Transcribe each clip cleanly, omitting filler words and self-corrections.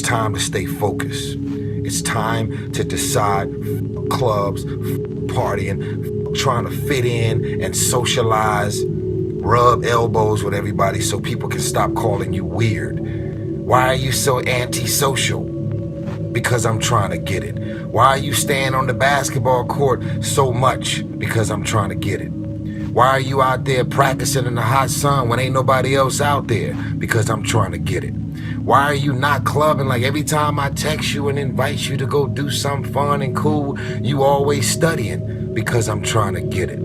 time to stay focused. It's time to decide clubs, partying, trying to fit in and socialize, rub elbows with everybody so people can stop calling you weird. Why are you so antisocial? Because I'm trying to get it. Why are you staying on the basketball court so much? Because I'm trying to get it. Why are you out there practicing in the hot sun when ain't nobody else out there? Because I'm trying to get it. Why are you not clubbing? Like every time I text you and invite you to go do something fun and cool, you always studying? Because I'm trying to get it.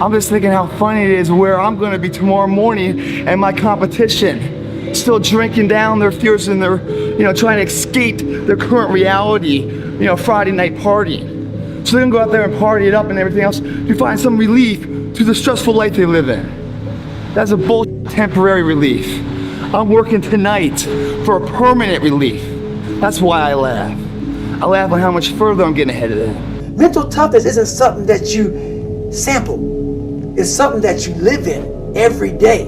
I'm just thinking how funny it is where I'm gonna be tomorrow morning and my competition, still drinking down their fears and they're, trying to escape their current reality, Friday night partying. So they can go out there and party it up and everything else to find some relief to the stressful life they live in. That's a bullshit temporary relief. I'm working tonight for a permanent relief. That's why I laugh. I laugh at how much further I'm getting ahead of them. Mental toughness isn't something that you sample. It's something that you live in every day.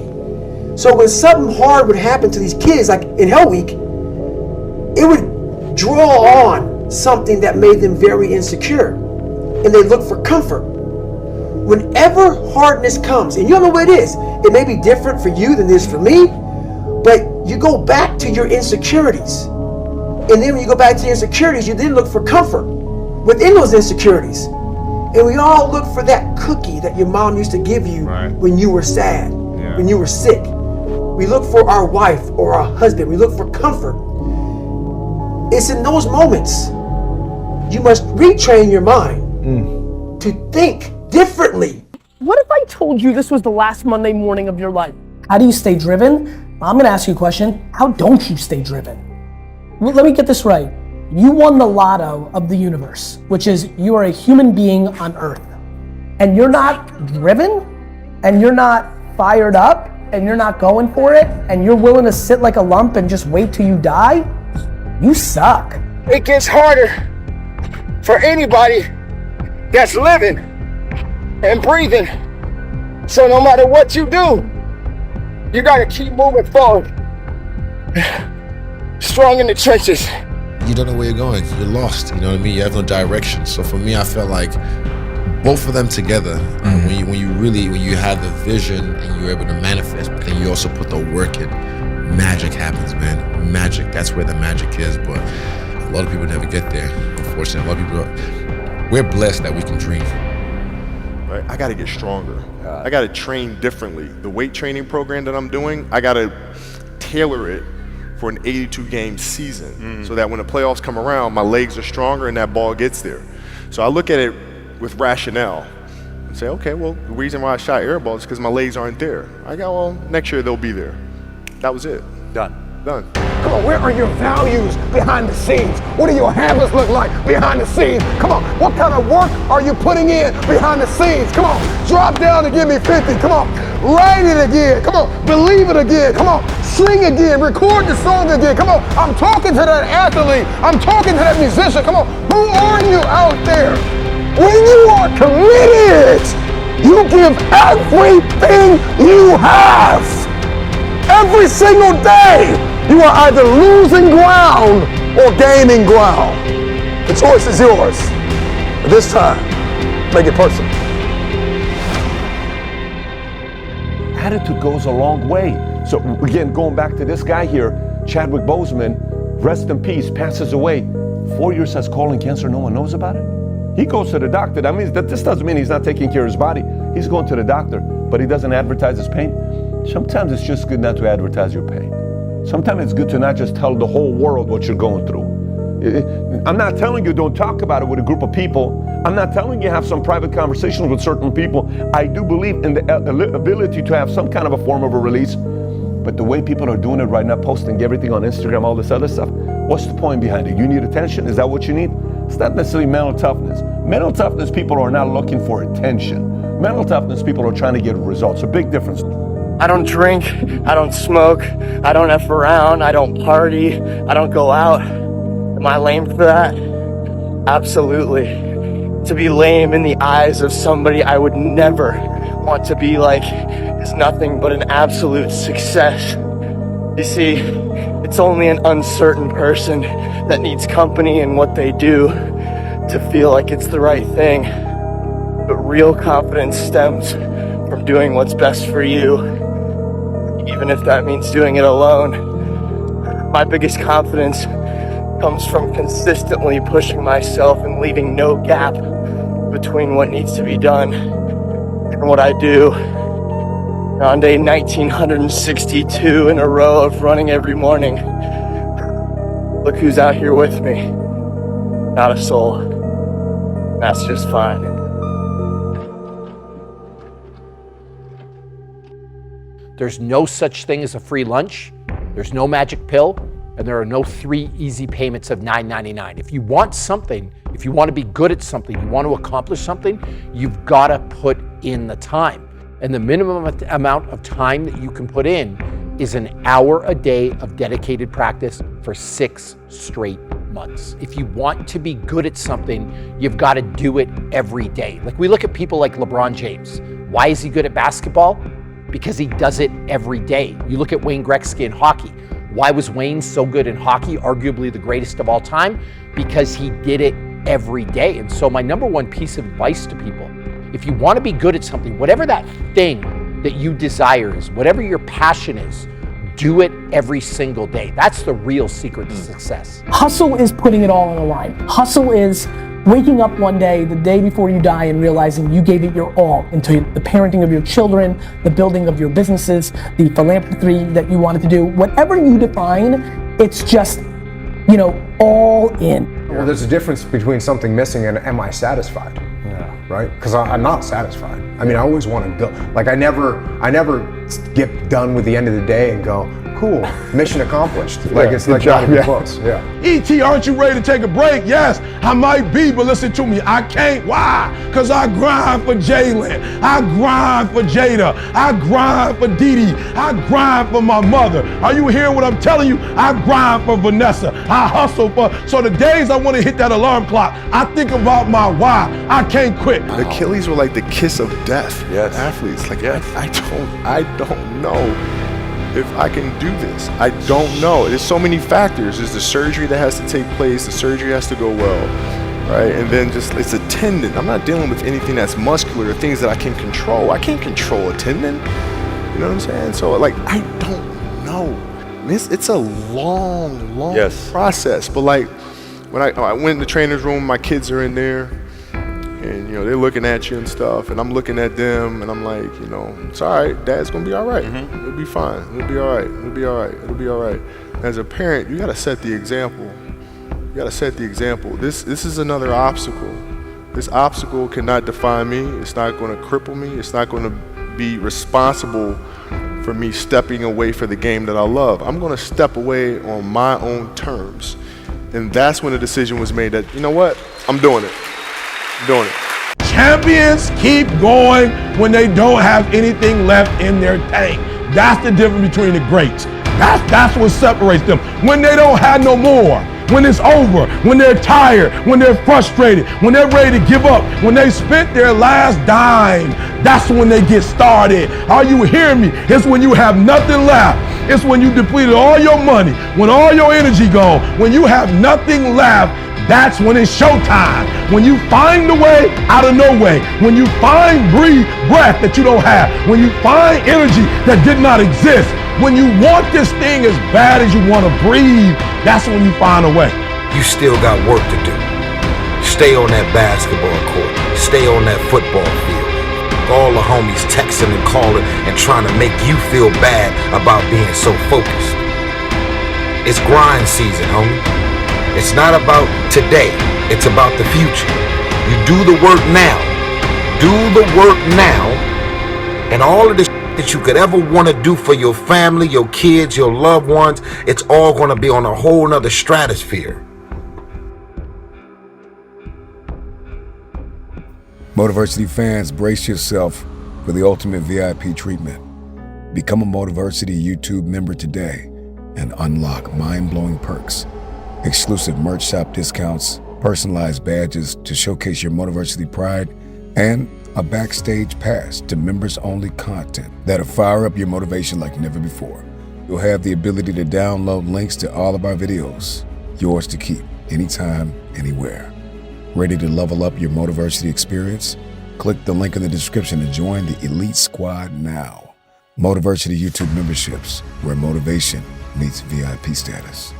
So when something hard would happen to these kids, like in Hell Week, it would draw on something that made them very insecure. And they look for comfort. Whenever hardness comes, and you don't know what it is, it may be different for you than it is for me, but you go back to your insecurities. And then when you go back to your insecurities, you then look for comfort within those insecurities. And we all look for that cookie that your mom used to give you when you were sad, when you were sick. We look for our wife or our husband. We look for comfort. It's in those moments you must retrain your mind to think differently. What if I told you this was the last Monday morning of your life? How do you stay driven? I'm gonna ask you a question. How don't you stay driven? Well, let me get this right. You won the lotto of the universe, which is you are a human being on Earth. And you're not driven, and you're not fired up, and you're not going for it, and you're willing to sit like a lump and just wait till you die? You suck. It gets harder for anybody that's living and breathing. So no matter what you do, you gotta keep moving forward. Strong in the trenches. You don't know where you're going. You're lost. You know what I mean? You have no direction. So for me, I felt like both of them together, when you have the vision and you're able to manifest, but then you also put the work in, magic happens, man. Magic. That's where the magic is. But a lot of people never get there. Unfortunately, a lot of people, we're blessed that we can dream. Right? I got to get stronger. I got to train differently. The weight training program that I'm doing, I got to tailor it for an 82-game season so that when the playoffs come around, my legs are stronger and that ball gets there. So I look at it with rationale and say, okay, well, the reason why I shot air balls is because my legs aren't there. I go, well, next year they'll be there. That was it. Done. Come on, where are your values behind the scenes? What do your habits look like behind the scenes? Come on, what kind of work are you putting in behind the scenes? Come on, drop down and give me 50. Come on, write it again. Come on, believe it again. Come on, sing again, record the song again. Come on, I'm talking to that athlete. I'm talking to that musician. Come on, who are you out there? When you are committed, you give everything you have. Every single day, you are either losing ground or gaining ground. The choice is yours. But this time, make it personal. Attitude goes a long way. So again, going back to this guy here, Chadwick Boseman, rest in peace, passes away. 4 years has colon cancer, no one knows about it. He goes to the doctor. That means that this doesn't mean he's not taking care of his body. He's going to the doctor, but he doesn't advertise his pain. Sometimes it's just good not to advertise your pain. Sometimes it's good to not just tell the whole world what you're going through. I'm not telling you don't talk about it with a group of people. I'm not telling you have some private conversations with certain people. I do believe in the ability to have some kind of a form of a release. But the way people are doing it right now, posting everything on Instagram, all this other stuff, what's the point behind it? You need attention? Is that what you need? It's not necessarily mental toughness. Mental toughness people are not looking for attention. Mental toughness people are trying to get results. A big difference. I don't drink, I don't smoke, I don't F around, I don't party, I don't go out. Am I lame for that? Absolutely. To be lame in the eyes of somebody I would never want to be like is nothing but an absolute success. You see, it's only an uncertain person that needs company in what they do to feel like it's the right thing. But real confidence stems from doing what's best for you, even if that means doing it alone. My biggest confidence comes from consistently pushing myself and leaving no gap between what needs to be done and what I do. On day 1962 in a row of running every morning, look who's out here with me. Not a soul. That's just fine. There's no such thing as a free lunch. There's no magic pill. And there are no 3 easy payments of $9.99. If you want something, if you want to be good at something, you want to accomplish something, you've got to put in the time. And the minimum amount of time that you can put in is an hour a day of dedicated practice for 6 straight months. If you want to be good at something, you've got to do it every day. Like we look at people like LeBron James. Why is he good at basketball? Because he does it every day. You look at Wayne Gretzky in hockey. Why was Wayne so good in hockey, arguably the greatest of all time? Because he did it every day. And so my number one piece of advice to people, if you want to be good at something, whatever that thing that you desire is, whatever your passion is, do it every single day. That's the real secret to success. Hustle is putting it all on the line. Hustle is waking up one day, the day before you die, and realizing you gave it your all into the parenting of your children, the building of your businesses, the philanthropy that you wanted to do. Whatever you define, it's just, all in. Well, there's a difference between something missing and am I satisfied? Right? Because I'm not satisfied. I mean, I always want to go. Like I never get done with the end of the day and go, cool, mission accomplished. Like it's like not even close. Yeah. E.T., aren't you ready to take a break? Yes, I might be, but listen to me, I can't. Why? Because I grind for Jalen. I grind for Jada. I grind for Dee Dee. I grind for my mother. Are you hearing what I'm telling you? I grind for Vanessa. I hustle for, so the days I want to hit that alarm clock, I think about my why. I can't quit. The Achilles were like the kiss of death. Yes. Athletes, like I don't know if I can do this. I don't know. There's so many factors. There's the surgery that has to take place. The surgery has to go well, right? And then just it's a tendon. I'm not dealing with anything that's muscular or things that I can control. I can't control a tendon. You know what I'm saying? So like I don't know. It's a long process. But like when I went in the trainer's room, my kids are in there. And they're looking at you and stuff, and I'm looking at them, and I'm like, it's all right. Dad's gonna be all right. It'll be fine. It'll be all right. It'll be all right. It'll be all right. As a parent, you gotta set the example. You gotta set the example. This is another obstacle. This obstacle cannot define me. It's not gonna cripple me. It's not gonna be responsible for me stepping away for the game that I love. I'm gonna step away on my own terms, and that's when the decision was made that I'm doing it. Doing it. Champions keep going when they don't have anything left in their tank. That's the difference between the greats. That's what separates them. When they don't have no more, when it's over, when they're tired, when they're frustrated, when they're ready to give up, when they spent their last dime, that's when they get started. Are you hearing me? It's when you have nothing left. It's when you depleted all your money, when all your energy gone, when you have nothing left. That's when it's showtime. When you find the way out of no way. When you find breath that you don't have. When you find energy that did not exist. When you want this thing as bad as you want to breathe, that's when you find a way. You still got work to do. Stay on that basketball court. Stay on that football field. All the homies texting and calling and trying to make you feel bad about being so focused. It's grind season, homie. It's not about today, it's about the future. You do the work now. Do the work now, and all of the that you could ever want to do for your family, your kids, your loved ones, it's all going to be on a whole nother stratosphere. Motiversity fans, brace yourself for the ultimate VIP treatment. Become a Motiversity YouTube member today and unlock mind-blowing perks. Exclusive merch shop discounts, personalized badges to showcase your Motiversity pride, and a backstage pass to members-only content that'll fire up your motivation like never before. You'll have the ability to download links to all of our videos, yours to keep, anytime, anywhere. Ready to level up your Motiversity experience? Click the link in the description to join the Elite Squad now. Motiversity YouTube memberships, where motivation meets VIP status.